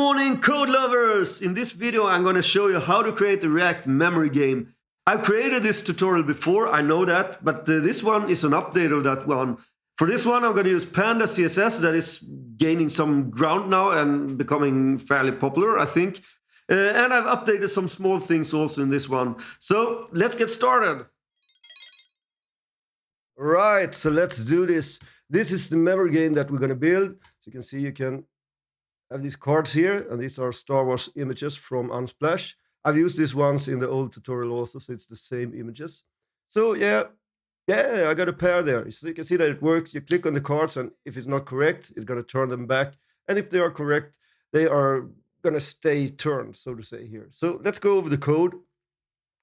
morning, code lovers! In this video, I'm going to show you how to create a React memory game. I've created this tutorial before, I know that, but this one is an update of that one. For this one, I'm going to use Panda CSS that is gaining some ground now and becoming fairly popular, I think. And I've updated some small things also in this one. So let's get started. Right, so let's do this. This is the memory game that we're going to build. So you can see you can have these cards here, and these are Star Wars images from Unsplash. I've used these ones in the old tutorial also, so it's the same images. So yeah, I got a pair there. So you can see that it works. You click on the cards, and if it's not correct, it's going to turn them back. And if they are correct, they are going to stay turned, so to say here. So let's go over the code.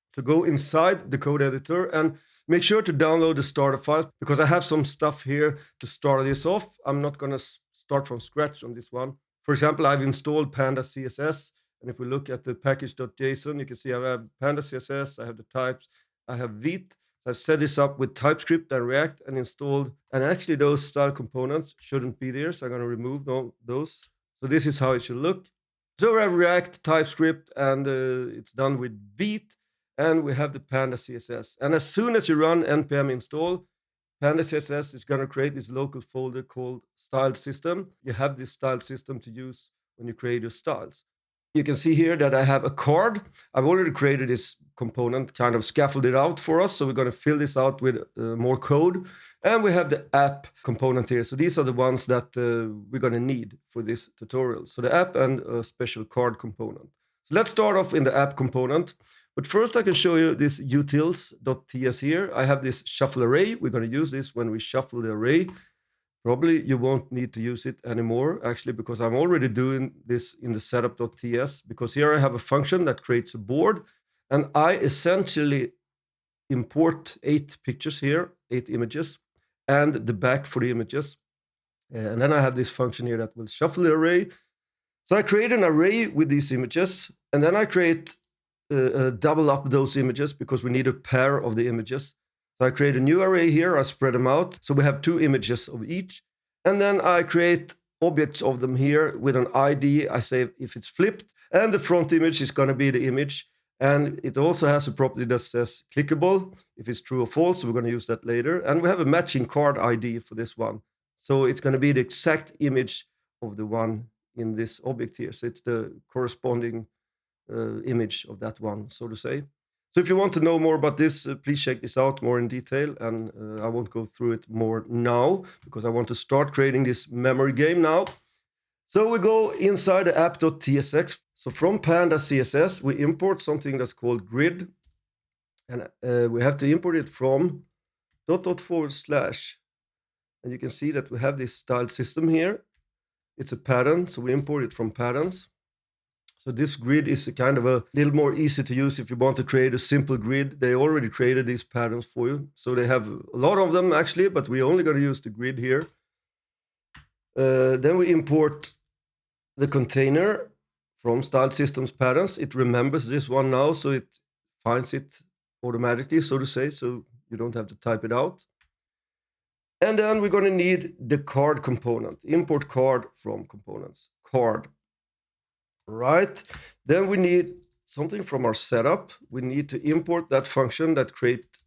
So go inside the code editor and make sure to download the starter file, because I have some stuff here to start this off. I'm not going to start from scratch on this one. For example, I've installed Panda CSS, and if we look at the package.json, you can see I have Panda CSS, I have the types, I have Vite. So I've set this up with TypeScript and React and installed, and actually those style components shouldn't be there, so I'm going to remove those. So this is how it should look. So we have React, TypeScript, and it's done with Vite, and we have the Panda CSS. And as soon as you run npm install, Panda CSS is going to create this local folder called styled system. You have this styled system to use when you create your styles. You can see here that I have a card. I've already created this component, kind of scaffolded out for us. So we're going to fill this out with more code. And we have the app component here. So these are the ones that we're going to need for this tutorial. So the app and a special card component. So let's start off in the app component. But first I can show you this utils.ts here. I have this shuffle array. We're going to use this when we shuffle the array. Probably you won't need to use it anymore, actually, because I'm already doing this in the setup.ts, because here I have a function that creates a board, and I essentially import 8 pictures here, 8 images, and the back for the images. And then I have this function here that will shuffle the array. So I create an array with these images, and then I create double up those images because we need a pair of the images. So I create a new array here, I spread them out. So we have 2 images of each. And then I create objects of them here with an ID. I say if it's flipped, and the front image is going to be the image. And it also has a property that says clickable, if it's true or false. So we're going to use that later. And we have a matching card ID for this one. So it's going to be the exact image of the one in this object here. So it's the corresponding image of that one, so to say. So if you want to know more about this, please check this out more in detail, and I won't go through it more now because I want to start creating this memory game now. So we go inside the app.tsx. So from Panda CSS, we import something that's called grid, and we have to import it from .. And you can see that we have this styled system here. It's a pattern, so we import it from patterns. So this grid is kind of a little more easy to use if you want to create a simple grid. They already created these patterns for you. So they have a lot of them actually, but we're only going to use the grid here. Then we import the container from styled systems patterns. It remembers this one now, so it finds it automatically, so to say, so you don't have to type it out. And then we're going to need the card component. Import card from components, card. Right, then we need something from our setup. We need to import that function that creates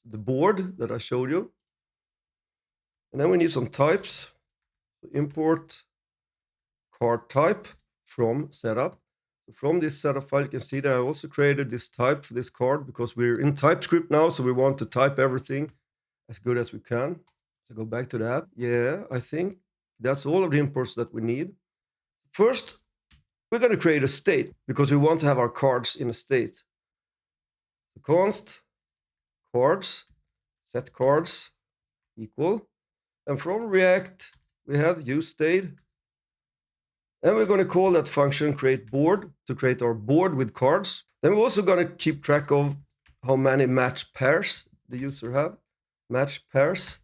the board that I showed you. And then we need some types. Import card type from setup. So from this setup file, you can see that I also created this type for this card because we're in TypeScript now, so we want to type everything as good as we can. So go back to the app. Yeah, I think that's all of the imports that we need. First, we're going to create a state because we want to have our cards in a state. So const cards, set cards equal. And from React, we have useState. And we're going to call that function create board to create our board with cards. Then we're also going to keep track of how many match pairs the user have. Match pairs.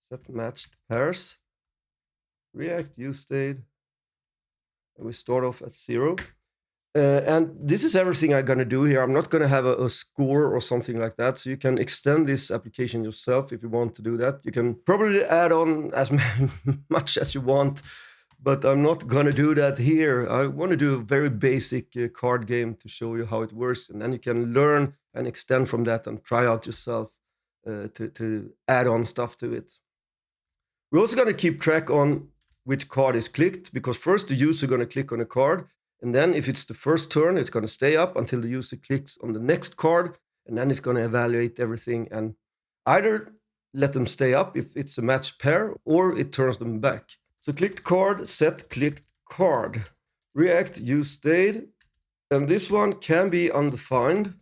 Set matched pairs. React useState. And we start off at 0. And this is everything I'm going to do here. I'm not going to have a score or something like that. So you can extend this application yourself if you want to do that. You can probably add on as much as you want. but I'm not gonna do that here. I want to do a very basic card game to show you how it works, and then you can learn and extend from that and try out yourself to add on stuff to it. We're also gonna keep track on which card is clicked, because first the user gonna click on a card, and then if it's the first turn, it's gonna stay up until the user clicks on the next card, and then it's gonna evaluate everything and either let them stay up if it's a matched pair, or it turns them back. So clicked card, set clicked card. React use state, and this one can be undefined,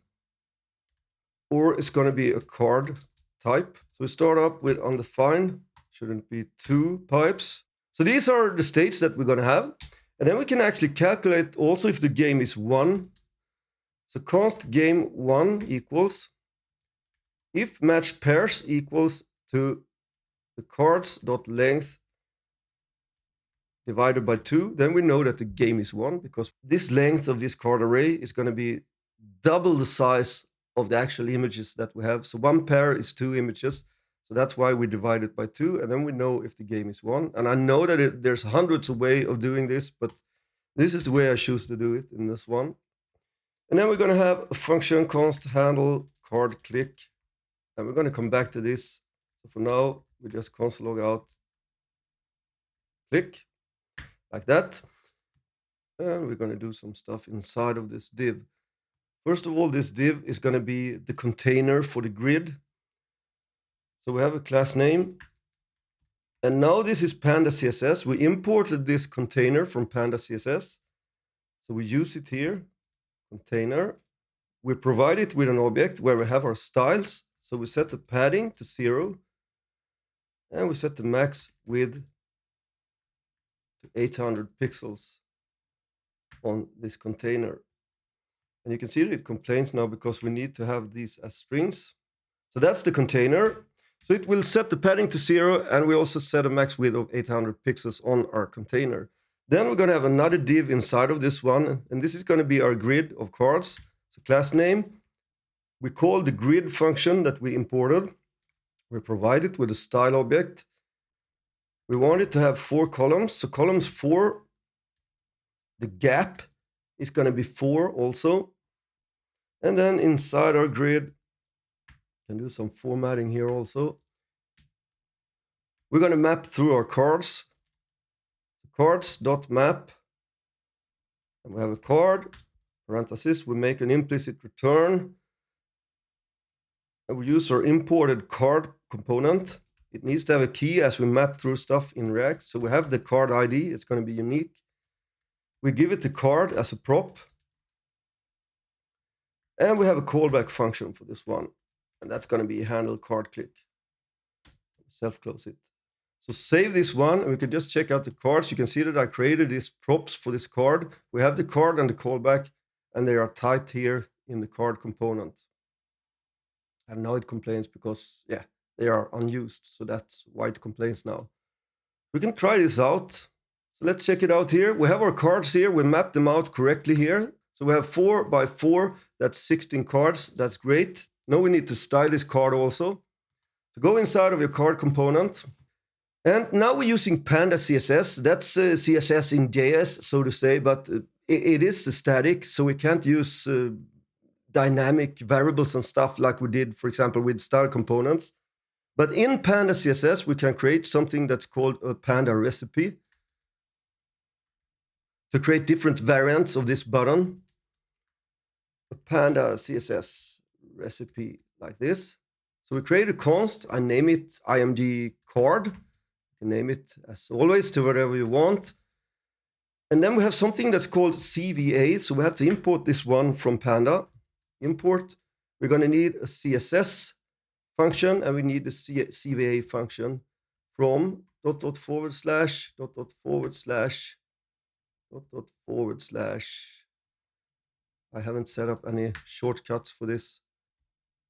or it's gonna be a card type. So we start up with undefined, shouldn't be 2 pipes. So these are the states that we're gonna have. And then we can actually calculate also if the game is 1. So const game 1 equals, if match pairs equals to the cards dot length divided by 2, then we know that the game is 1, because this length of this card array is going to be double the size of the actual images that we have. So 1 pair is 2 images. So that's why we divide it by 2, and then we know if the game is 1. And I know that there's hundreds of ways of doing this, but this is the way I choose to do it in this one. And then we're going to have a function const handle card click, and we're going to come back to this. So for now, we just const log out click, like that. And we're going to do some stuff inside of this div. First of all, this div is going to be the container for the grid. So we have a class name. And now this is Panda CSS. We imported this container from Panda CSS. So we use it here, container. We provide it with an object where we have our styles. So we set the padding to 0. And we set the max width to 800 pixels on this container. And you can see that it complains now because we need to have these as strings. So that's the container. So it will set the padding to 0, and we also set a max width of 800 pixels on our container. Then we're going to have another div inside of this one, and this is going to be our grid of cards. So class name, we call the grid function that we imported. We provide it with a style object. We want it to have 4 columns. So columns 4, the gap is going to be 4 also. And then inside our grid, can do some formatting here also. We're going to map through our cards. Cards.map. And we have a card, parenthesis, we make an implicit return. And we use our imported card component. It needs to have a key as we map through stuff in React. So we have the card ID, it's going to be unique. We give it the card as a prop. And we have a callback function for this one. And that's going to be handle card click. Self-close it. So save this one, and we can just check out the cards. You can see that I created these props for this card. We have the card and the callback, and they are typed here in the card component. And now it complains because, yeah, they are unused. So that's why it complains now. We can try this out. So let's check it out here. We have our cards here. We mapped them out correctly here. So we have 4 by 4. That's 16 cards. That's great. Now we need to style this card also. So go inside of your card component. And now we're using Panda CSS. That's CSS in JS, so to say, but it is static, so we can't use dynamic variables and stuff like we did, for example, with style components. But in Panda CSS, we can create something that's called a Panda recipe to create different variants of this button. A Panda CSS recipe like this. So we create a const. I name it img card. You can name it as always to whatever you want. And then we have something that's called CVA. So we have to import this one from Panda. Import. We're going to need a CSS function, and we need the CVA function from .. I haven't set up any shortcuts for this.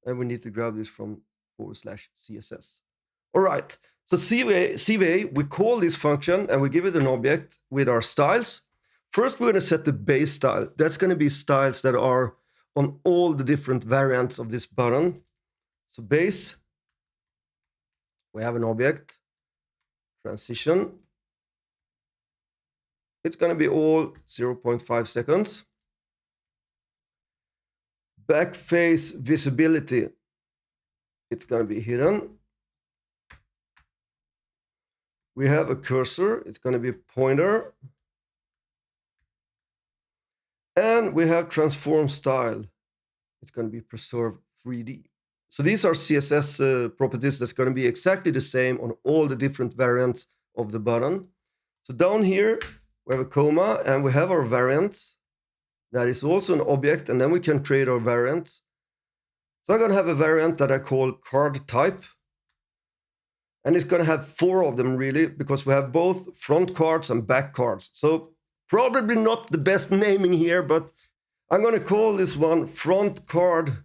And we need to grab this from /CSS. All right, so CVA, we call this function and we give it an object with our styles. First, we're going to set the base style. That's going to be styles that are on all the different variants of this button. So base, we have an object, transition. It's going to be all 0.5 seconds. Back face visibility, it's going to be hidden. We have a cursor, it's going to be a pointer. And we have transform style, it's going to be preserve 3D. So these are CSS properties that's going to be exactly the same on all the different variants of the button. So down here, we have a comma and we have our variants. That is also an object, and then we can create our variants. So I'm going to have a variant that I call card type. And it's going to have 4 of them really, because we have both front cards and back cards. So probably not the best naming here, but I'm going to call this one front card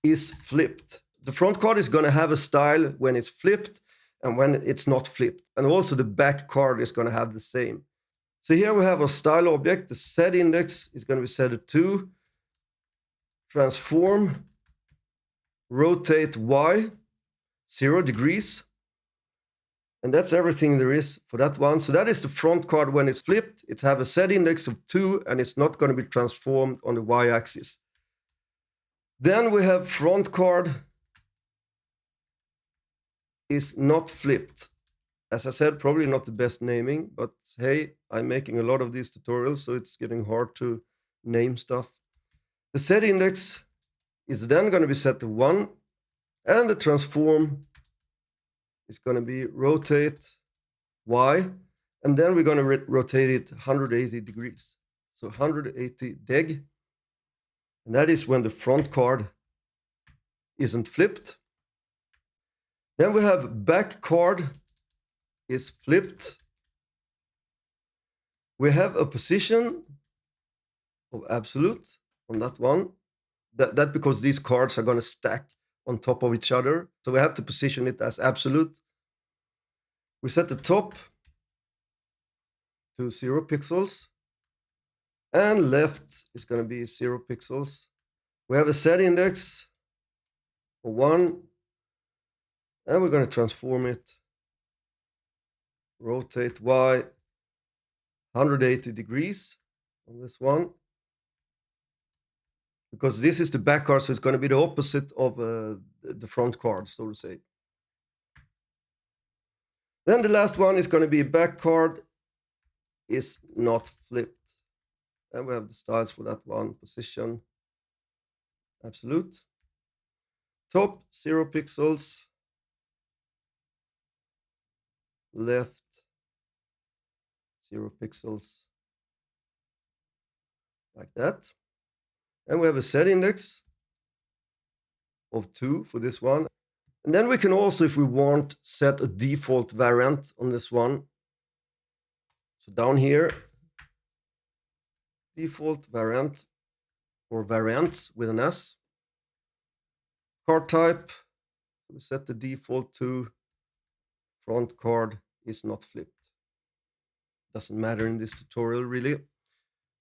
is flipped. The front card is going to have a style when it's flipped and when it's not flipped. And also the back card is going to have the same. So here we have a style object. The set index is going to be set to 2. Transform, rotate Y, 0 degrees. And that's everything there is for that one. So that is the front card when it's flipped. It's have a set index of 2 and it's not going to be transformed on the Y-axis. Then we have front card is not flipped. As I said, probably not the best naming, but hey, I'm making a lot of these tutorials, so it's getting hard to name stuff. The set index is then going to be set to 1, and the transform is going to be rotate Y, and then we're going to rotate it 180 degrees. So 180 deg, and that is when the front card isn't flipped. Then we have back card is flipped. We have a position of absolute on that one. That because these cards are going to stack on top of each other. So we have to position it as absolute. We set the top to 0 pixels. And left is going to be 0 pixels. We have a set index of 1. And we're going to transform it. Rotate Y 180 degrees on this one. Because this is the back card, so it's going to be the opposite of the front card, so to say. Then the last one is going to be back card is not flipped. And we have the styles for that one. Position, absolute. Top, 0 pixels. Left, 0 pixels. Like that. And we have a set index of 2 for this one. And then we can also, if we want, set a default variant on this one. So down here, default variant, or variants with an S. Card type, we set the default to front card is not flipped. Doesn't matter in this tutorial really,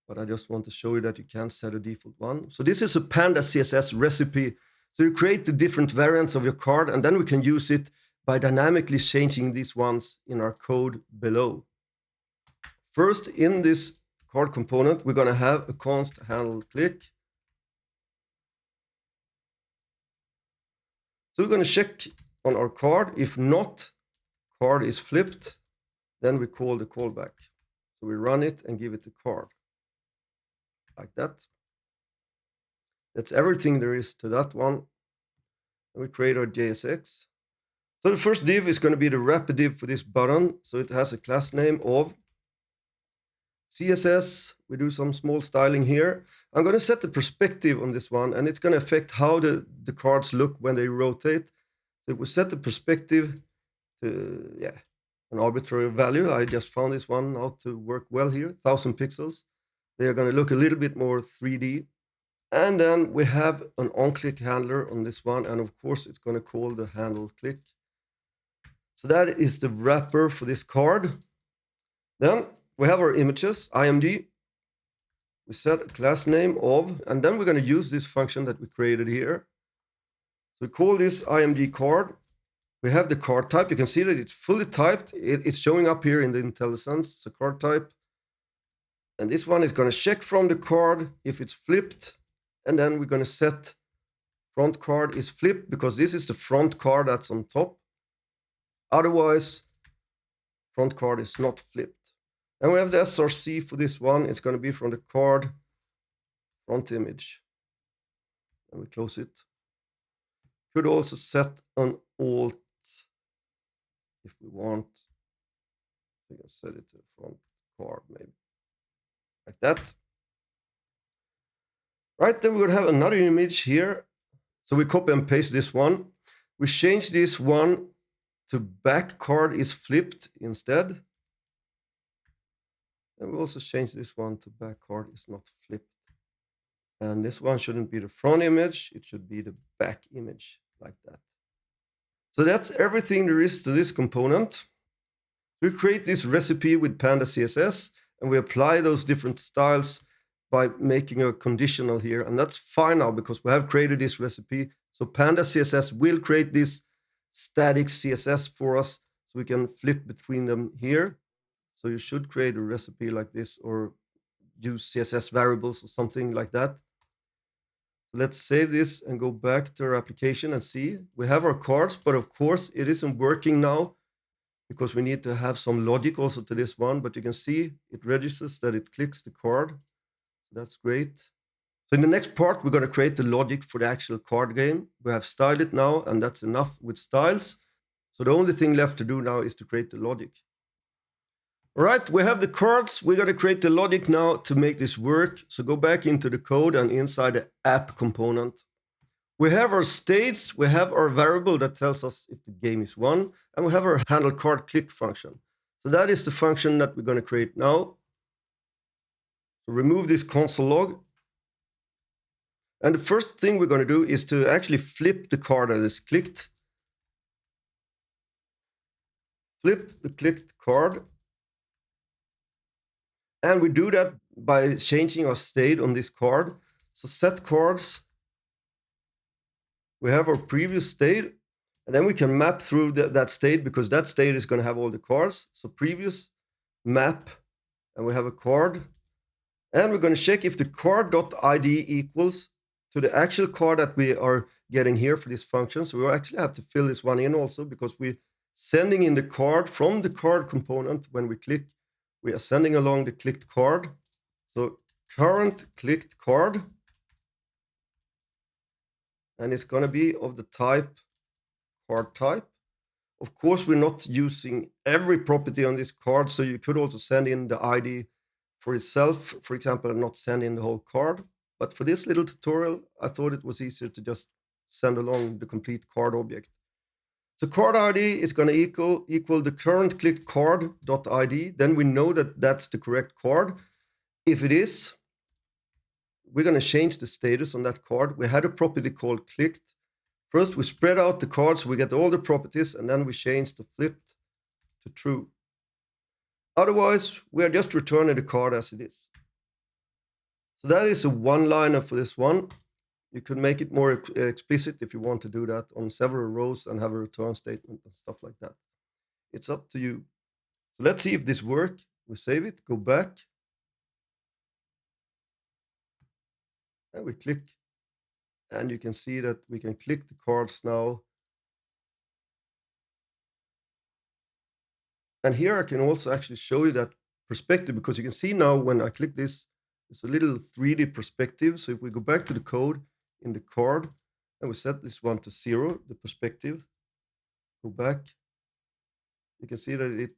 but I just want to show you that you can set a default one. So this is a Panda CSS recipe. So you create the different variants of your card, and then we can use it by dynamically changing these ones in our code below. First, in this card component, we're going to have a const handle click. So we're going to check on our card. If not, card is flipped, then we call the callback. So we run it and give it the card. Like that. That's everything there is to that one. And we create our JSX. So the first div is going to be the wrapper div for this button. So it has a class name of CSS. We do some small styling here. I'm going to set the perspective on this one, and it's going to affect how the cards look when they rotate. So if we set the perspective to an arbitrary value, I just found this one out to work well here, 1000 pixels. They are going to look a little bit more 3D. And then we have an on-click handler on this one, and of course it's going to call the handle click. So that is the wrapper for this card. Then we have our images, IMG. We set a class name of, and then we're going to use this function that we created here. So we call this IMG card. We have the card type. You can see that it's fully typed. It's showing up here in the IntelliSense. It's a card type. And this one is going to check from the card if it's flipped. And then we're going to set front card is flipped because this is the front card that's on top. Otherwise, front card is not flipped. And we have the SRC for this one. It's going to be from the card front image. And we close it. Could also set an alt if we want. We can set it to the front card maybe. Like that. Right, then we're going to have another image here. So we copy and paste this one. We change this one to back card is flipped instead. And we also change this one to back card is not flipped. And this one shouldn't be the front image. It should be the back image like that. So that's everything there is to this component. We create this recipe with Panda CSS and we apply those different styles by making a conditional here. And that's fine now because we have created this recipe. So Panda CSS will create this static CSS for us so we can flip between them here. So you should create a recipe like this or use CSS variables or something like that. Let's save this and go back to our application and see. We have our cards, but of course it isn't working now because we need to have some logic also to this one. But you can see it registers that it clicks the card. That's great. So in the next part, we're going to create the logic for the actual card game. We have styled it now, and that's enough with styles. So the only thing left to do now is to create the logic. All right, we have the cards. We're going to create the logic now to make this work. So go back into the code and inside the app component. We have our states. We have our variable that tells us if the game is won. And we have our handle card click function. So that is the function that we're going to create now. So remove this console log. And the first thing we're going to do is to actually flip the card that is clicked. Flip the clicked card. And we do that by changing our state on this card. So set cards. We have our previous state. And then we can map through that state because that state is going to have all the cards. So previous map. And we have a card. And we're going to check if the card.id equals to the actual card that we are getting here for this function. So we actually have to fill this one in also because we're sending in the card from the card component. When we click, we are sending along the clicked card. So current clicked card. And it's going to be of the type card type. Of course, we're not using every property on this card. So you could also send in the ID for itself, for example, and not send in the whole card. But for this little tutorial, I thought it was easier to just send along the complete card object. So card ID is going to equal the current clicked card.id. Then we know that that's the correct card. If it is, we're going to change the status on that card. We had a property called clicked. First, we spread out the cards, we get all the properties, and then we change the flipped to true. Otherwise, we are just returning the card as it is. So that is a one-liner for this one. You could make it more explicit if you want to do that on several rows and have a return statement and stuff like that. It's up to you. So let's see if this works. We save it, go back. And we click. And you can see that we can click the cards now. And here I can also actually show you that perspective because you can see now when I click this, it's a little 3D perspective. So if we go back to the code in the card and we set this one to 0, the perspective, go back, you can see that it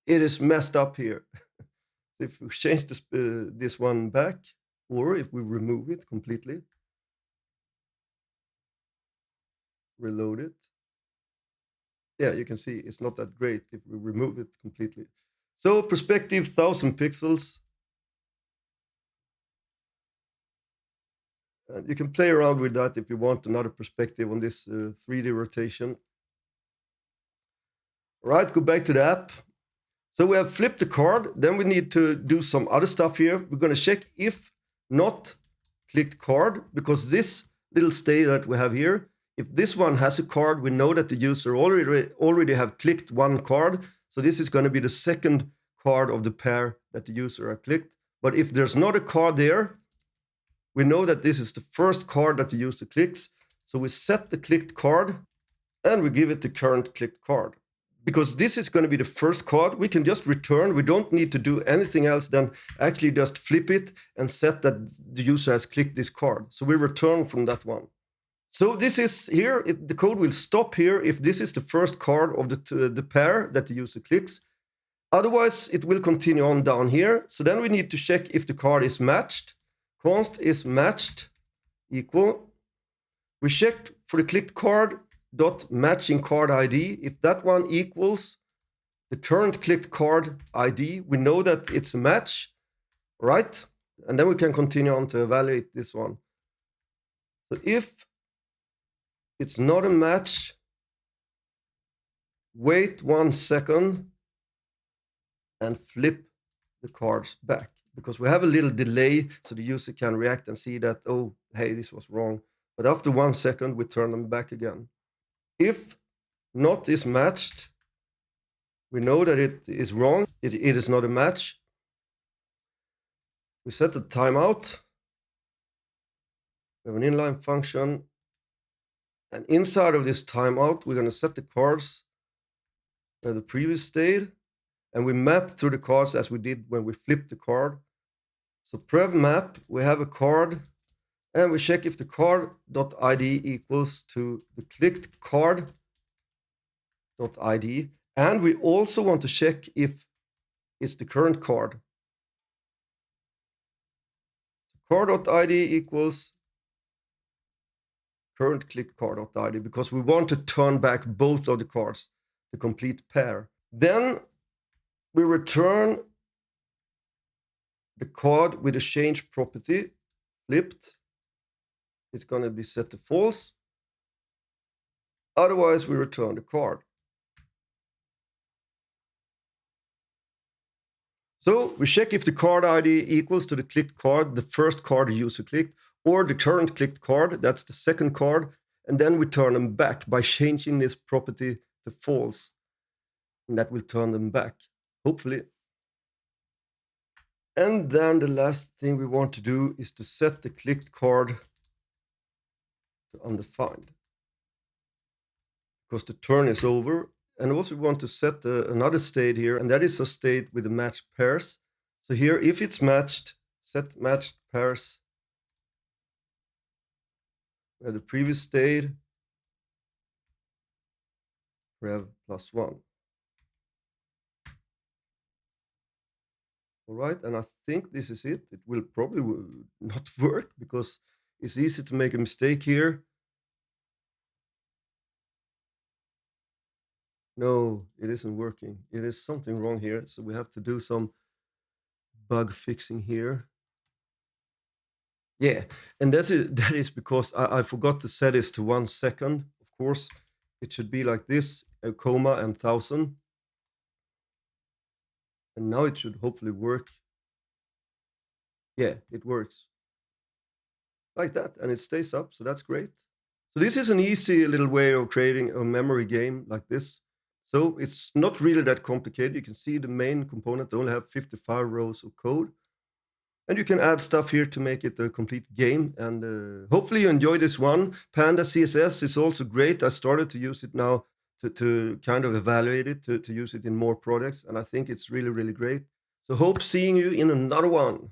is messed up here. So if we change this one back, or if we remove it completely, reload it, yeah, you can see it's not that great if we remove it completely. So perspective 1000 pixels. And you can play around with that if you want another perspective on this 3D rotation. All right, go back to the app. So we have flipped the card. Then we need to do some other stuff here. We're going to check if not clicked card, because this little state that we have here, if this one has a card, we know that the user already have clicked one card. So this is going to be the second card of the pair that the user have clicked. But if there's not a card there, we know that this is the first card that the user clicks. So we set the clicked card and we give it the current clicked card. Because this is going to be the first card, we can just return. We don't need to do anything else than actually just flip it and set that the user has clicked this card. So we return from that one. So this is here, the code will stop here if this is the first card of the pair that the user clicks. Otherwise, it will continue on down here. So then we need to check if the card is matched. Const is matched equal. We checked for the clicked card dot matching card ID. If that one equals the current clicked card ID, we know that it's a match, right? And then we can continue on to evaluate this one. So if it's not a match, wait 1 second and flip the cards back, because we have a little delay so the user can react and see that, oh, hey, this was wrong. But after 1 second, we turn them back again. If not is matched, we know that it is wrong. It is not a match. We set the timeout. We have an inline function. And inside of this timeout, we're going to set the cards where the previous state. And we map through the cards as we did when we flipped the card. So prev map, we have a card. And we check if the card.id equals to the clicked card.id. And we also want to check if it's the current card. Card.id equals current clicked card.id, because we want to turn back both of the cards, the complete pair. Then we return the card with a change property flipped. It's going to be set to false. Otherwise, we return the card. So we check if the card ID equals to the clicked card, the first card the user clicked, or the current clicked card, that's the second card, and then we turn them back by changing this property to false. And that will turn them back, hopefully. And then the last thing we want to do is to set the clicked card to undefined, because the turn is over. And also we want to set another state here, and that is a state with the matched pairs. So here, if it's matched, set matched pairs. We have the previous state, rev +1. All right, and I think this is it. It will probably not work because it's easy to make a mistake here. No, it isn't working. It is something wrong here. So we have to do some bug fixing here. Yeah, and that is because I forgot to set this to 1 second. Of course, it should be like this, a comma and 1000. And now it should hopefully work. Yeah, it works. Like that, and it stays up, so that's great. So this is an easy little way of creating a memory game like this. So it's not really that complicated. You can see the main component, they only have 55 rows of code. And you can add stuff here to make it a complete game. And hopefully you enjoy this one. Panda CSS is also great. I started to use it now to kind of evaluate it, to use it in more projects. And I think it's really, really great. So hope seeing you in another one.